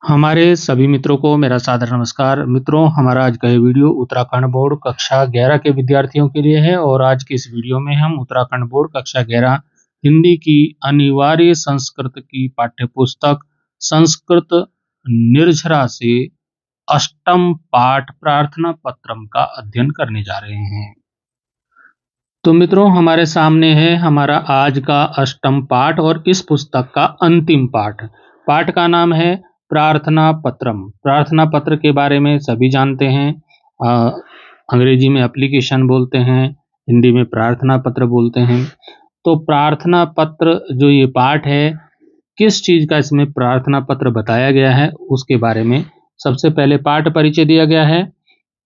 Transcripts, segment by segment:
हमारे सभी मित्रों को मेरा सादर नमस्कार। मित्रों, हमारा आज का ये वीडियो उत्तराखंड बोर्ड कक्षा 11 के विद्यार्थियों के लिए है और आज की इस वीडियो में हम उत्तराखंड बोर्ड कक्षा 11 हिंदी की अनिवार्य संस्कृत की पाठ्यपुस्तक संस्कृत निर्झरा से अष्टम पाठ प्रार्थना पत्रम का अध्ययन करने जा रहे हैं। तो मित्रों, हमारे सामने है हमारा आज का अष्टम पाठ और इस पुस्तक का अंतिम पाठ। पाठ का नाम है प्रार्थना पत्रम। प्रार्थना पत्र के बारे में सभी जानते हैं। अंग्रेजी में एप्लीकेशन बोलते हैं, हिंदी में प्रार्थना पत्र बोलते हैं। तो प्रार्थना पत्र जो ये पाठ है, किस चीज़ का इसमें प्रार्थना पत्र बताया गया है उसके बारे में सबसे पहले पाठ परिचय दिया गया है।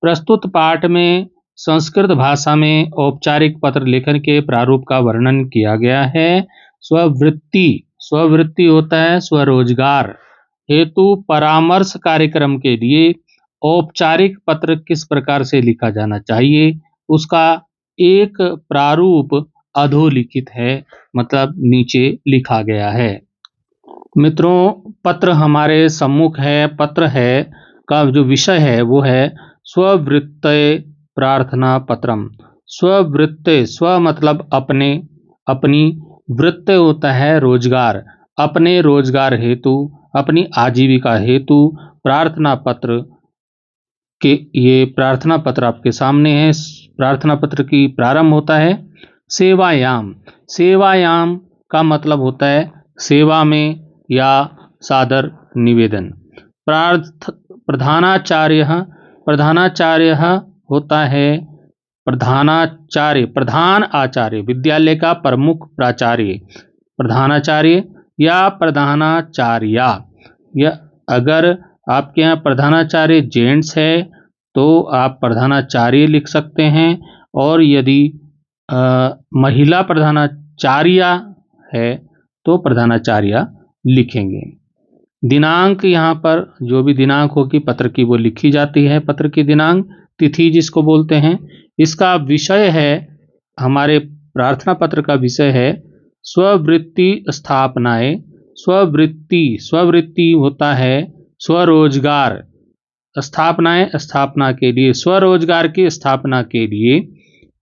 प्रस्तुत पाठ में संस्कृत भाषा में औपचारिक पत्र लेखन के प्रारूप का वर्णन किया गया है। स्ववृत्ति, स्ववृत्ति होता है स्वरोजगार हेतु परामर्श कार्यक्रम के लिए औपचारिक पत्र किस प्रकार से लिखा जाना चाहिए उसका एक प्रारूप अधोलिखित है, मतलब नीचे लिखा गया है। मित्रों, पत्र हमारे सम्मुख है। पत्र है का जो विषय है वो है स्ववृत्तय प्रार्थना पत्रम। स्ववृत्तय, स्व मतलब अपने, अपनी, वृत्त होता है रोजगार, अपने रोजगार हेतु, अपनी आजीविका हेतु प्रार्थना पत्र के ये प्रार्थना पत्र आपके सामने है। प्रार्थना पत्र की प्रारंभ होता है सेवायाम। सेवायाम का मतलब होता है सेवा में या सादर निवेदन। प्रधानाचार्य, प्रधानाचार्य होता है प्रधानाचार्य, प्रधान आचार्य, विद्यालय का प्रमुख प्राचार्य, प्रधानाचार्य या प्रधानाचार्या। या अगर आपके यहाँ प्रधानाचार्य जेंट्स है तो आप प्रधानाचार्य लिख सकते हैं, और यदि महिला प्रधानाचार्या है तो प्रधानाचार्या लिखेंगे। दिनांक, यहाँ पर जो भी दिनांक होगी पत्र की वो लिखी जाती है। पत्र की दिनांक, तिथि जिसको बोलते हैं। इसका विषय है, हमारे प्रार्थना पत्र का विषय है स्ववृत्ति स्थापनाएं। स्ववृत्ति, स्ववृत्ति होता है स्वरोजगार, स्थापनाएं, स्थापना के लिए, स्वरोजगार की स्थापना के लिए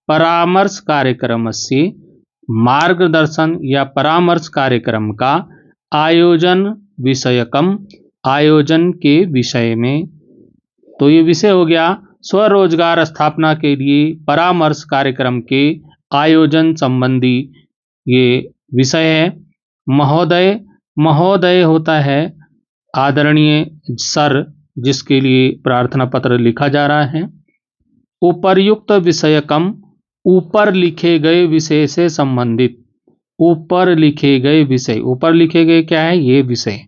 परामर्श कार्यक्रम से मार्गदर्शन या परामर्श कार्यक्रम का आयोजन विषयकम, आयोजन के विषय में। तो ये विषय हो गया स्वरोजगार स्थापना के लिए परामर्श कार्यक्रम के आयोजन संबंधी ये विषय है। महोदय, महोदय होता है आदरणीय सर, जिसके लिए प्रार्थना पत्र लिखा जा रहा है। उपर्युक्त विषयकम, ऊपर लिखे गए विषय से संबंधित, ऊपर लिखे गए विषय, ऊपर लिखे गए क्या है ये विषय,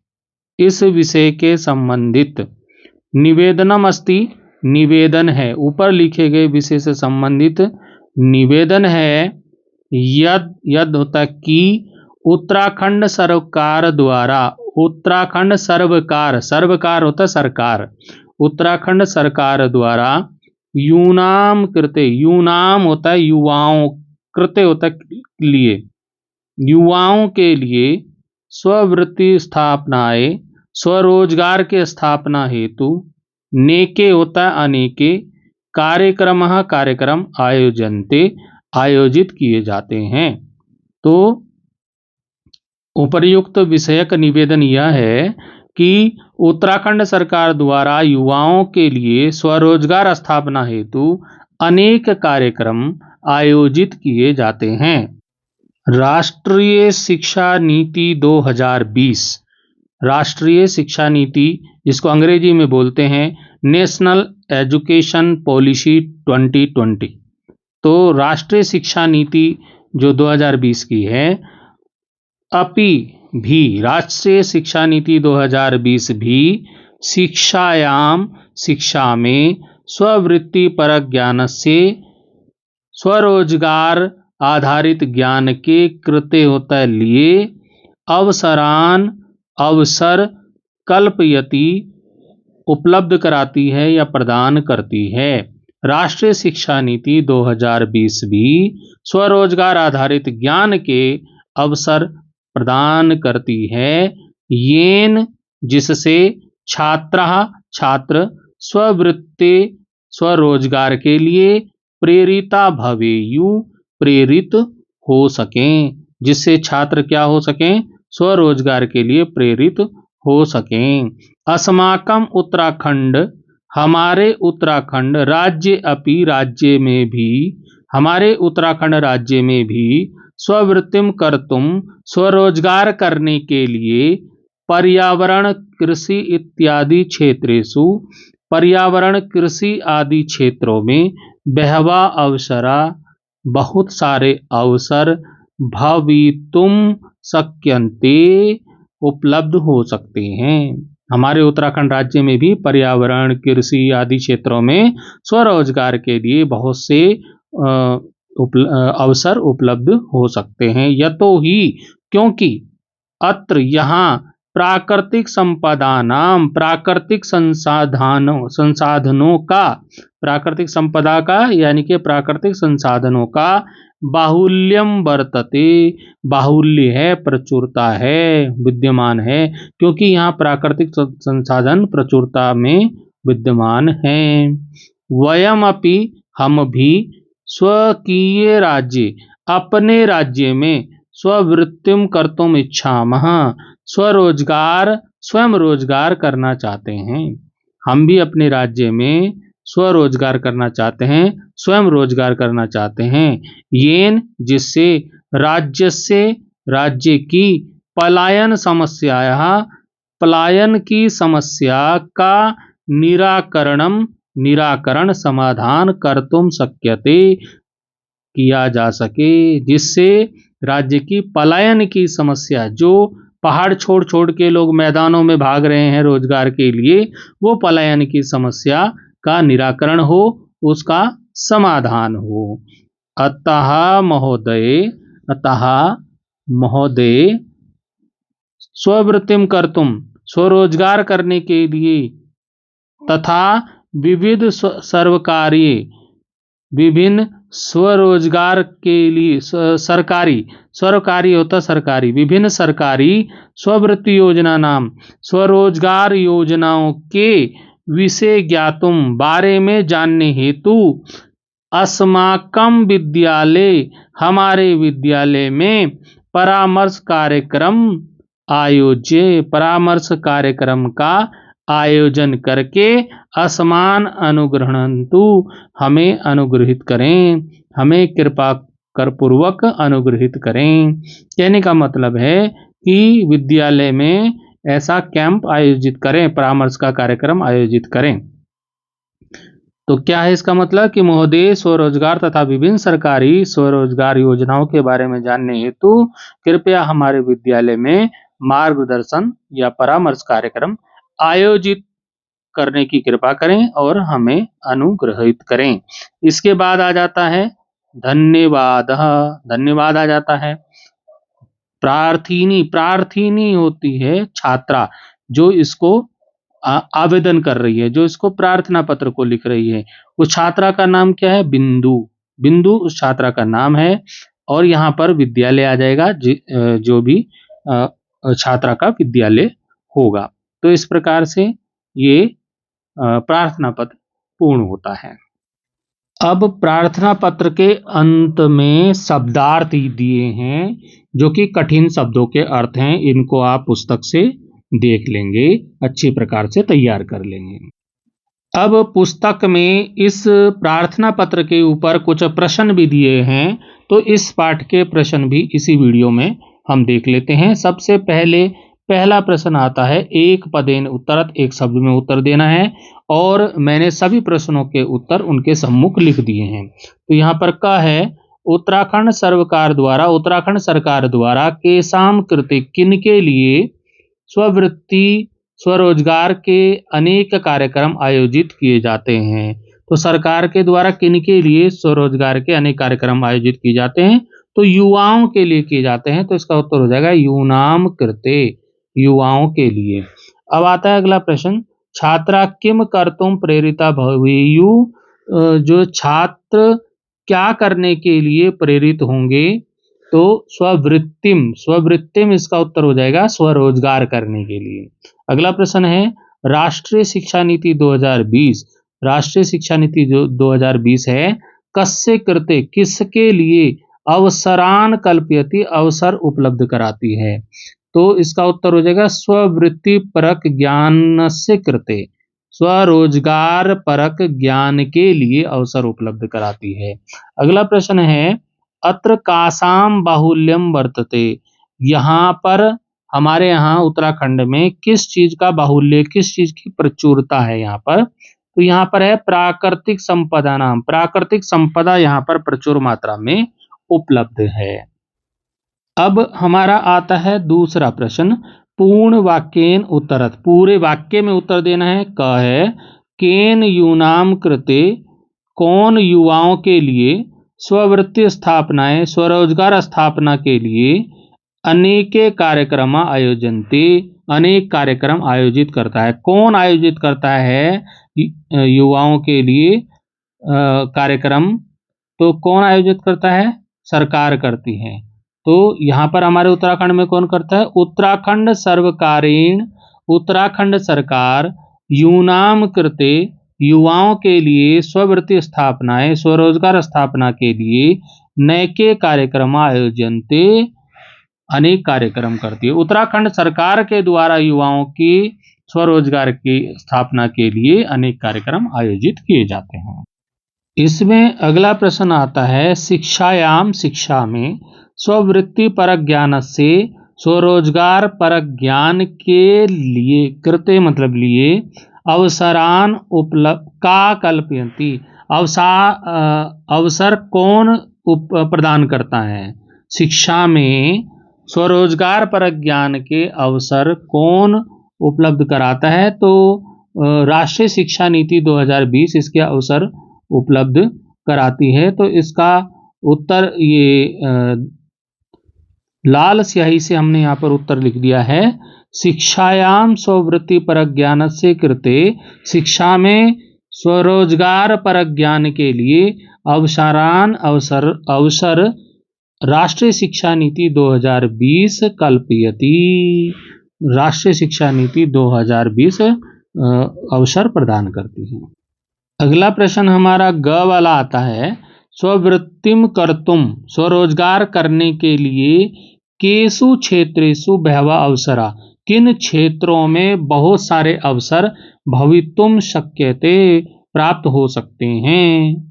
इस विषय के संबंधित। निवेदनम अस्ति, निवेदन है, ऊपर लिखे गए विषय से संबंधित निवेदन है। यद, यद होता है कि उत्तराखंड सरकार द्वारा, उत्तराखंड सर्वकार, सर्वकार होता है सरकार, उत्तराखंड सरकार द्वारा यूनाम कृते, यूनाम होता है युवाओं, कृते होता है लिए, युवाओं के लिए स्ववृत्ति स्थापनाएं, स्वरोजगार के स्थापना हेतु नेके होता है अनेके कार्यक्रम, कार्यक्रम आयोजनते, आयोजित किए जाते हैं। तो उपर्युक्त विषयक निवेदन यह है कि उत्तराखंड सरकार द्वारा युवाओं के लिए स्वरोजगार स्थापना हेतु अनेक कार्यक्रम आयोजित किए जाते हैं। राष्ट्रीय शिक्षा नीति 2020, राष्ट्रीय शिक्षा नीति जिसको अंग्रेजी में बोलते हैं नेशनल एजुकेशन पॉलिसी 2020। तो राष्ट्रीय शिक्षा नीति जो 2020 की है, अपि भी राष्ट्रीय शिक्षा नीति 2020 भी शिक्षायाम, शिक्षा में स्ववृत्ति परक ज्ञान से, स्वरोजगार आधारित ज्ञान के कृत्य होता है लिए अवसरान, अवसर कल्पयति, उपलब्ध कराती है या प्रदान करती है। राष्ट्रीय शिक्षा नीति 2020 भी स्वरोजगार आधारित ज्ञान के अवसर प्रदान करती है। येन, जिससे छात्रः छात्र स्ववृत्ते स्वरोजगार के लिए प्रेरिता भवेयु प्रेरित हो सकें, जिससे छात्र क्या हो सकें, स्वरोजगार के लिए प्रेरित हो सकें। अस्माकम उत्तराखंड हमारे उत्तराखंड राज्य अपि राज्य में भी हमारे उत्तराखंड राज्य में भी स्ववृत्तिम कर्तुम स्वरोजगार करने के लिए पर्यावरण कृषि इत्यादि क्षेत्रेषु पर्यावरण कृषि आदि क्षेत्रों में बहवा अवसरा बहुत सारे अवसर भवितुम शक्यन्ते उपलब्ध हो सकते हैं। हमारे उत्तराखंड राज्य में भी पर्यावरण कृषि आदि क्षेत्रों में स्वरोजगार के लिए बहुत से अवसर उपलब्ध हो सकते हैं। यतो ही क्योंकि अत्र यहाँ प्राकृतिक संपदा नाम प्राकृतिक संसाधनों का प्राकृतिक संपदा का यानी कि प्राकृतिक संसाधनों का बाहुल्यम वर्तते बाहुल्य है प्रचुरता है विद्यमान है क्योंकि यहाँ प्राकृतिक संसाधन प्रचुरता में विद्यमान हैं। वयम अपि हम भी स्वकीय राज्य अपने राज्य में स्ववृत्तिम कर्तुम इच्छामः स्वयं रोजगार करना चाहते हैं। हम भी अपने राज्य में स्वरोजगार करना चाहते हैं स्वयं रोजगार करना चाहते हैं। येन जिससे राज्य की पलायन की समस्या का निराकरण समाधान कर्तुम शक्यते किया जा सके, जिससे राज्य की पलायन की समस्या जो पहाड़ छोड़ छोड़ के लोग मैदानों में भाग रहे हैं रोजगार के लिए वो पलायन की समस्या का निराकरण हो उसका समाधान हो। अतः महोदय स्ववृत्तिम कर्तुम स्वरोजगार करने के लिए तथा विभिन्न स्वरोजगार के लिए सरकारी होता सरकारी विभिन्न सरकारी स्ववृत्ति योजना नाम स्वरोजगार योजनाओं के विषय ज्ञातुम बारे में जानने हेतु अस्माकम विद्यालय हमारे विद्यालय में परामर्श कार्यक्रम का आयोजन करके असमान अनुग्रहन्तु हमें अनुग्रहित करें हमें कृपा कर पूर्वक अनुग्रहित करें। कहने का मतलब है कि विद्यालय में ऐसा कैंप आयोजित करें परामर्श का कार्यक्रम आयोजित करें। तो क्या है इसका मतलब कि महोदय स्वरोजगार तथा विभिन्न सरकारी स्वरोजगार योजनाओं के बारे में जानने हेतु कृपया हमारे विद्यालय में मार्गदर्शन या परामर्श कार्यक्रम आयोजित करने की कृपा करें और हमें अनुग्रहित करें। इसके बाद आ जाता है धन्यवाद आ जाता है। प्रार्थिनी होती है छात्रा जो इसको आवेदन कर रही है जो इसको प्रार्थना पत्र को लिख रही है। उस छात्रा का नाम क्या है बिंदु उस छात्रा का नाम है और यहाँ पर विद्यालय आ जाएगा जो भी छात्रा का विद्यालय होगा। तो इस प्रकार से ये प्रार्थना पत्र पूर्ण होता है। अब प्रार्थना पत्र के अंत में शब्दार्थ दिए हैं जो कि कठिन शब्दों के अर्थ हैं। इनको आप पुस्तक से देख लेंगे अच्छी प्रकार से तैयार कर लेंगे। अब पुस्तक में इस प्रार्थना पत्र के ऊपर कुछ प्रश्न भी दिए हैं तो इस पाठ के प्रश्न भी इसी वीडियो में हम देख लेते हैं। सबसे पहला प्रश्न आता है एक पदेन उत्तरत एक शब्द में उत्तर देना है और मैंने सभी प्रश्नों के उत्तर उनके सम्मुख लिख दिए हैं। तो यहाँ पर क्या है उत्तराखंड सरकार द्वारा केसाम कृते किनके लिए स्वरोजगार के अनेक कार्यक्रम आयोजित किए जाते हैं। तो सरकार के द्वारा किनके लिए स्वरोजगार के अनेक कार्यक्रम आयोजित किए जाते हैं तो युवाओं के लिए किए जाते हैं। तो इसका उत्तर हो जाएगा यूनाम कृते युवाओं के लिए। अब आता है अगला प्रश्न छात्रा किम कर्तुम प्रेरिता भवेयु जो छात्र क्या करने के लिए प्रेरित होंगे तो स्ववृत्तिम इसका उत्तर हो जाएगा स्वरोजगार करने के लिए। अगला प्रश्न है राष्ट्रीय शिक्षा नीति 2020, राष्ट्रीय शिक्षा नीति जो 2020 है, कस्य कृते किसके लिए अवसरान कल्पयति अवसर उपलब्ध कराती है। तो इसका उत्तर हो जाएगा स्ववृत्ति परक ज्ञान से कृते, स्वरोजगार परक ज्ञान के लिए अवसर उपलब्ध कराती है। अगला प्रश्न है अत्र कासाम बाहुल्यम वर्तते, यहाँ पर हमारे यहाँ उत्तराखंड में किस चीज का बाहुल्य, किस चीज की प्रचुरता है यहाँ पर, तो यहाँ पर है प्राकृतिक संपदा नाम, प्राकृतिक संपदा यहाँ पर प्रचुर मात्रा में उपलब्ध है। अब हमारा आता है दूसरा प्रश्न, पूर्ण वाक्येन उत्तरत, पूरे वाक्य में उत्तर देना है। क है केन यूनाम कृते, कौन युवाओं के लिए, स्ववृत्ति स्थापनाएं, स्वरोजगार स्थापना के लिए अनेके कार्यक्रम आयोजनते, अनेक कार्यक्रम आयोजित करता है। कौन आयोजित करता है युवाओं के लिए कार्यक्रम, तो कौन आयोजित करता है, सरकार करती है। तो यहाँ पर हमारे उत्तराखंड में कौन करता है, उत्तराखंड सर्वकारीण, उत्तराखंड सरकार यूनाम कृते, युवाओं के लिए स्ववृत्ति स्थापनाएं, स्वरोजगार स्थापना के लिए नैके कार्यक्रम आयोजनते, अनेक कार्यक्रम करती है। उत्तराखंड सरकार के द्वारा युवाओं की स्वरोजगार की स्थापना के लिए अनेक कार्यक्रम आयोजित किए जाते हैं। इसमें अगला प्रश्न आता है शिक्षायाम, शिक्षा में स्ववृत्ति परक ज्ञान से, स्वरोजगार परक ज्ञान के लिए, कृते मतलब लिए, अवसरान उपलब्ध का कल्पयति, अवसर कौन प्रदान करता है। शिक्षा में स्वरोजगार परक ज्ञान के अवसर कौन उपलब्ध कराता है, तो राष्ट्रीय शिक्षा नीति 2020 इसके अवसर उपलब्ध कराती है। तो इसका उत्तर ये लाल स्याही से हमने यहाँ पर उत्तर लिख दिया है, शिक्षायाम स्ववृत्ति परक ज्ञान से कृते, शिक्षा में स्वरोजगार परक ज्ञान के लिए अवसरान अवसर राष्ट्रीय शिक्षा नीति 2020 कल्पयति, राष्ट्रीय शिक्षा नीति 2020 अवसर प्रदान करती है। अगला प्रश्न हमारा ग वाला आता है स्ववृत्तिम कर्तुम, स्वरोजगार करने के लिए केषु क्षेत्रेषु बहवः अवसरा, किन क्षेत्रों में बहुत सारे अवसर भवितुम शक्यते, प्राप्त हो सकते हैं।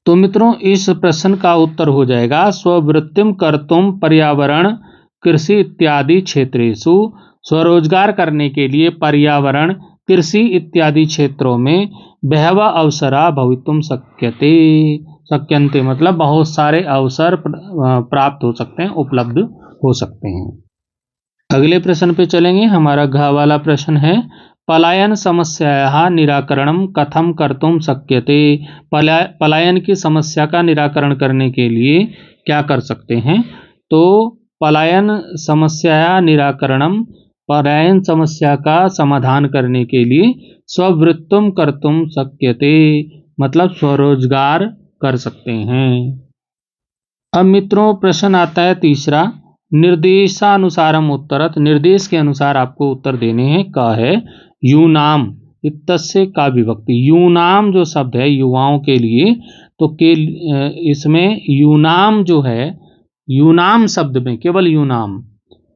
तो मित्रों इस प्रश्न का उत्तर हो जाएगा स्ववृत्तिम कर्तुम पर्यावरण कृषि इत्यादि क्षेत्रेषु, स्वरोजगार करने के लिए पर्यावरण कृषि इत्यादि क्षेत्रों में बहवः अवसरा भवितुम शक्यन्ते मतलब बहुत सारे अवसर प्राप्त हो सकते हैं, उपलब्ध हो सकते हैं। अगले प्रश्न पे चलेंगे। हमारा घ वाला प्रश्न है पलायन समस्या निराकरणम कथम कर्तुम शक्यते, पलायन की समस्या का निराकरण करने के लिए क्या कर सकते हैं। तो पलायन समस्या निराकरणम, पलायन समस्या का समाधान करने के लिए स्ववृत्तुम कर्तुम शक्यते मतलब स्वरोजगार कर सकते हैं। अब मित्रों प्रश्न आता है तीसरा, निर्देशानुसारम उत्तरत, निर्देश के अनुसार आपको उत्तर देने हैं। का है यूनाम इत्तस्य का विभक्ति, यूनाम जो शब्द है युवाओं के लिए, तो के इसमें यूनाम जो है, यूनाम शब्द में केवल यूनाम,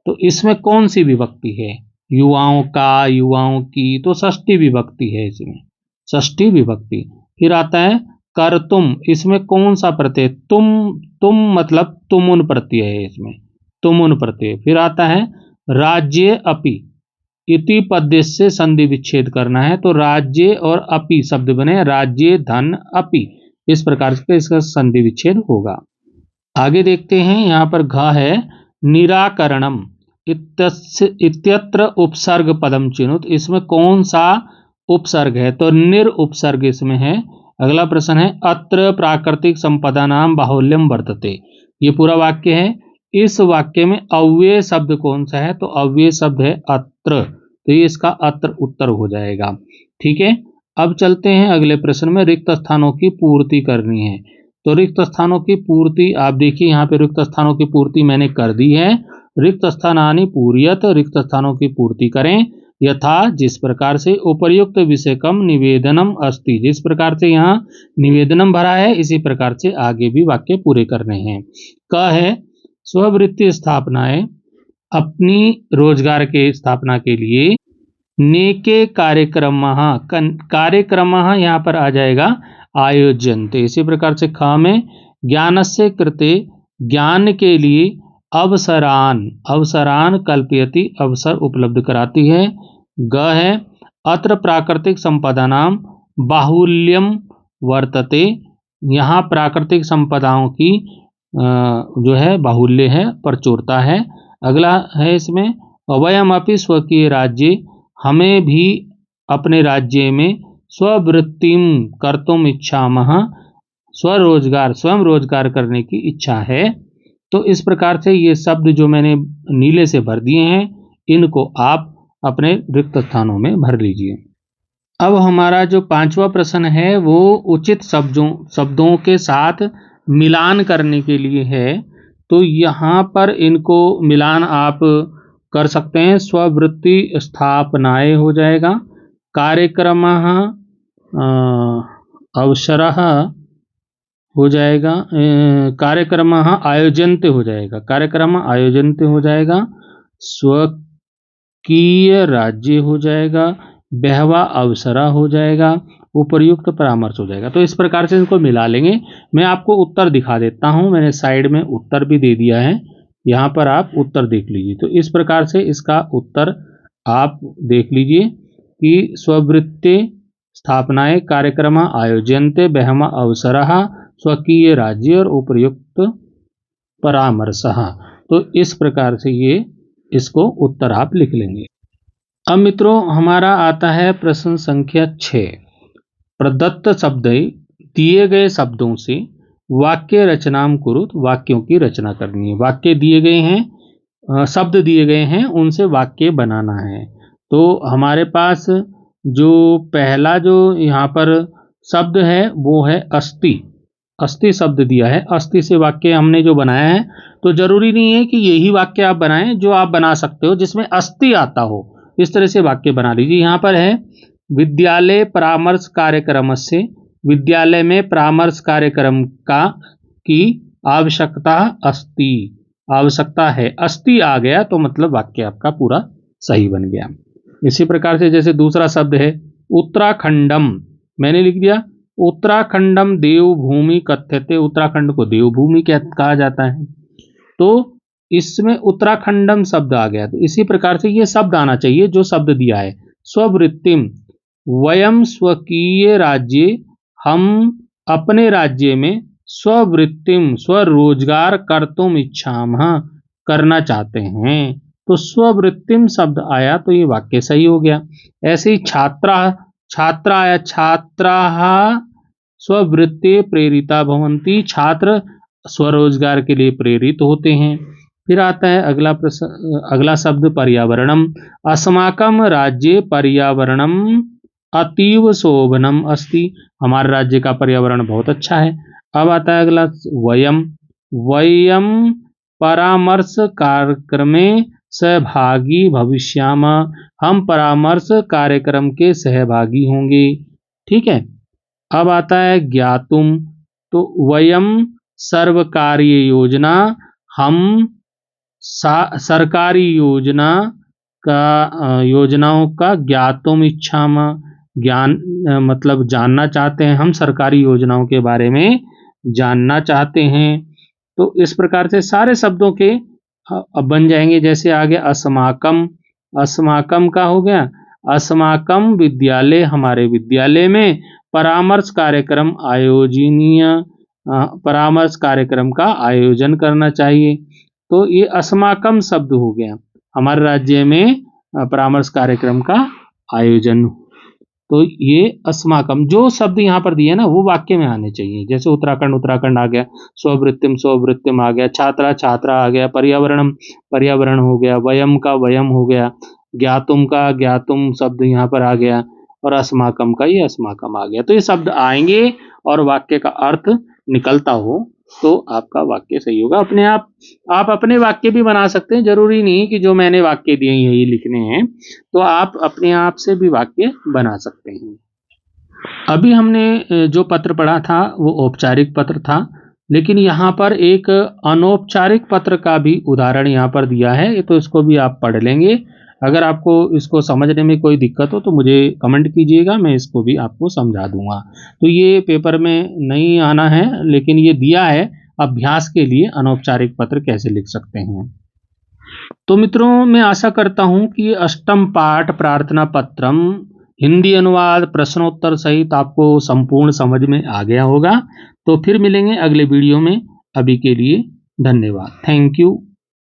तो इसमें कौन सी विभक्ति है, युवाओं का, युवाओं की, तो षष्ठी विभक्ति है, इसमें षष्ठी विभक्ति। फिर आता है कर्तुम, इसमें कौन सा प्रत्यय, तुम मतलब तुमुन प्रत्यय है, इसमें तुमुन प्रत्यय। फिर आता है राज्य अपि, इति पद्य से संधि विच्छेद करना है, तो राज्य और अपि शब्द बने राज्य धन अपि, इस प्रकार से इसका संधि विच्छेद होगा। आगे देखते हैं, यहाँ पर घ है निराकरणम इत्यत्र उपसर्ग पदम चिनुत, इसमें कौन सा उपसर्ग है, तो निर उपसर्ग इसमें है। अगला प्रश्न है अत्र प्राकृतिक संपदा नाम बाहुल्यम वर्तते, ये पूरा वाक्य है। इस वाक्य में अव्यय शब्द कौन सा है, तो अव्यय शब्द है अत्र, तो ये इसका अत्र उत्तर हो जाएगा। ठीक है, अब चलते हैं अगले प्रश्न में, रिक्त स्थानों की पूर्ति करनी है। तो रिक्त स्थानों की पूर्ति आप देखिए, यहाँ पे रिक्त स्थानों की पूर्ति मैंने कर दी है। रिक्त स्थानानि पूर्यत, रिक्त स्थानों की पूर्ति करें। यथा जिस प्रकार से उपर्युक्त विषयकम निवेदनम अस्ति, जिस प्रकार से यहाँ निवेदनम भरा है इसी प्रकार से आगे भी वाक्य पूरे करने हैं। क है स्ववृत्ति स्थापनाएं, अपनी रोजगार के स्थापना के लिए नेके कार्यक्रम यहाँ पर आ जाएगा आयोजनते। इसी प्रकार से ख में ज्ञानस्य कृते, ज्ञान के लिए अवसरान कल्पयति, अवसर उपलब्ध कराती है। ग है अत्र प्राकृतिक संपदा नाम बाहुल्यम वर्तते, यहाँ प्राकृतिक संपदाओं की जो है बाहुल्य है, प्रचुरता है। अगला है इसमें वयमपि स्वकीय राज्य, हमें भी अपने राज्य में स्ववृत्तिम कर्तुम इच्छामः, स्वयं रोजगार करने की इच्छा है। तो इस प्रकार से ये शब्द जो मैंने नीले से भर दिए हैं इनको आप अपने रिक्त स्थानों में भर लीजिए। अब हमारा जो 5वां प्रश्न है वो उचित शब्दों के साथ मिलान करने के लिए है। तो यहाँ पर इनको मिलान आप कर सकते हैं। स्ववृत्ति स्थापनाएं हो जाएगा, कार्यक्रमः अवसरः हो जाएगा, कार्यक्रमः आयोजन्ते हो जाएगा, कार्यक्रम आयोजन्ते हो जाएगा, स्वकीय राज्य हो जाएगा, बहवा अवसरा हो जाएगा, उपर्युक्त परामर्श हो जाएगा। तो इस प्रकार से इनको मिला लेंगे। मैं आपको उत्तर दिखा देता हूं, मैंने साइड में उत्तर भी दे दिया है, यहाँ पर आप उत्तर देख लीजिए। तो इस प्रकार से इसका उत्तर आप देख लीजिए कि स्ववृत्ति स्थापनाएं, कार्यक्रम आयोजन्ते, बहवा अवसरः, स्वकीय राज्य और उपर्युक्त परामर्शः। तो इस प्रकार से ये इसको उत्तर आप लिख लेंगे। अब मित्रों हमारा आता है प्रश्न संख्या 6। प्रदत्त शब्द, दिए गए शब्दों से वाक्य रचनाम कुरुत, वाक्यों की रचना करनी है। वाक्य दिए गए हैं, शब्द दिए गए हैं, उनसे वाक्य बनाना है। तो हमारे पास जो पहला जो यहाँ पर शब्द है वो है अस्ति। अस्ति शब्द दिया है, अस्ति से वाक्य हमने जो बनाया है। तो जरूरी नहीं है कि यही वाक्य आप बनाएं, जो आप बना सकते हो जिसमें अस्ति आता हो, इस तरह से वाक्य बना लीजिए। यहाँ पर है विद्यालय परामर्श कार्यक्रम से, विद्यालय में परामर्श कार्यक्रम की आवश्यकता अस्ति, आवश्यकता है। अस्ति आ गया तो मतलब वाक्य आपका पूरा सही बन गया। इसी प्रकार से जैसे दूसरा शब्द है उत्तराखंडम, मैंने लिख दिया उत्तराखंडम देवभूमि कथ्यते, उत्तराखंड को देवभूमि कहा जाता है। तो इसमें उत्तराखंडम शब्द आ गया। तो इसी प्रकार से ये शब्द आना चाहिए जो शब्द दिया है। स्ववृत्तिम, वयम स्वकीय राज्य, हम अपने राज्य में स्ववृत्तिम स्वरोजगार कर्तुम इच्छामः, करना चाहते हैं। तो स्ववृत्तिम शब्द आया तो ये वाक्य सही हो गया। ऐसे ही छात्रा आया, छात्राः स्ववृत्ति प्रेरिता भवन्ति, छात्र स्वरोजगार के लिए प्रेरित होते हैं। फिर आता है अगला शब्द पर्यावरणम, अस्माकं राज्ये पर्यावरणम अतीव शोभनम अस्ति, हमारे राज्य का पर्यावरण बहुत अच्छा है। अब आता है अगला वयम, वयम परामर्श कार्यक्रमे सहभागी भविष्यामः, हम परामर्श कार्यक्रम के सहभागी होंगे। ठीक है। अब आता है ज्ञातुम, तो वयम सर्वकारीय योजना, हम सरकारी योजनाओं का ज्ञातुम इच्छामः, ज्ञान मतलब जानना चाहते हैं, हम सरकारी योजनाओं के बारे में जानना चाहते हैं। तो इस प्रकार से सारे शब्दों के अब बन जाएंगे। जैसे आगे अस्माकम, अस्माकम का हो गया, अस्माकम विद्यालय, हमारे विद्यालय में परामर्श कार्यक्रम आयोजनीय, परामर्श कार्यक्रम का आयोजन करना चाहिए। तो ये अस्माकम शब्द हो गया, हमारे राज्य में परामर्श कार्यक्रम का आयोजन। तो ये अस्माकम जो शब्द यहाँ पर दिए ना वो वाक्य में आने चाहिए। जैसे उत्तराखंड, उत्तराखंड आ गया, स्ववृत्तिम, स्ववृत्तिम आ गया, छात्रा, छात्रा आ गया, पर्यावरणम, पर्यावरण हो गया, वयम का वयम हो गया, ज्ञातुम का ज्ञातुम शब्द यहाँ पर आ गया, और अस्माकम का ये अस्माकम आ गया। तो ये शब्द आएंगे और वाक्य का अर्थ निकलता हो तो आपका वाक्य सही होगा। अपने आप अपने वाक्य भी बना सकते हैं, जरूरी नहीं कि जो मैंने वाक्य दिए यही लिखने हैं, तो आप अपने आप से भी वाक्य बना सकते हैं। अभी हमने जो पत्र पढ़ा था वो औपचारिक पत्र था, लेकिन यहाँ पर एक अनौपचारिक पत्र का भी उदाहरण यहाँ पर दिया है, तो इसको भी आप पढ़ लेंगे। अगर आपको इसको समझने में कोई दिक्कत हो तो मुझे कमेंट कीजिएगा, मैं इसको भी आपको समझा दूंगा। तो ये पेपर में नहीं आना है, लेकिन ये दिया है अभ्यास के लिए, अनौपचारिक पत्र कैसे लिख सकते हैं। तो मित्रों, मैं आशा करता हूं कि अष्टम पाठ प्रार्थना पत्रम हिंदी अनुवाद प्रश्नोत्तर सहित आपको संपूर्ण समझ में आ गया होगा। तो फिर मिलेंगे अगले वीडियो में। अभी के लिए धन्यवाद। Thank you.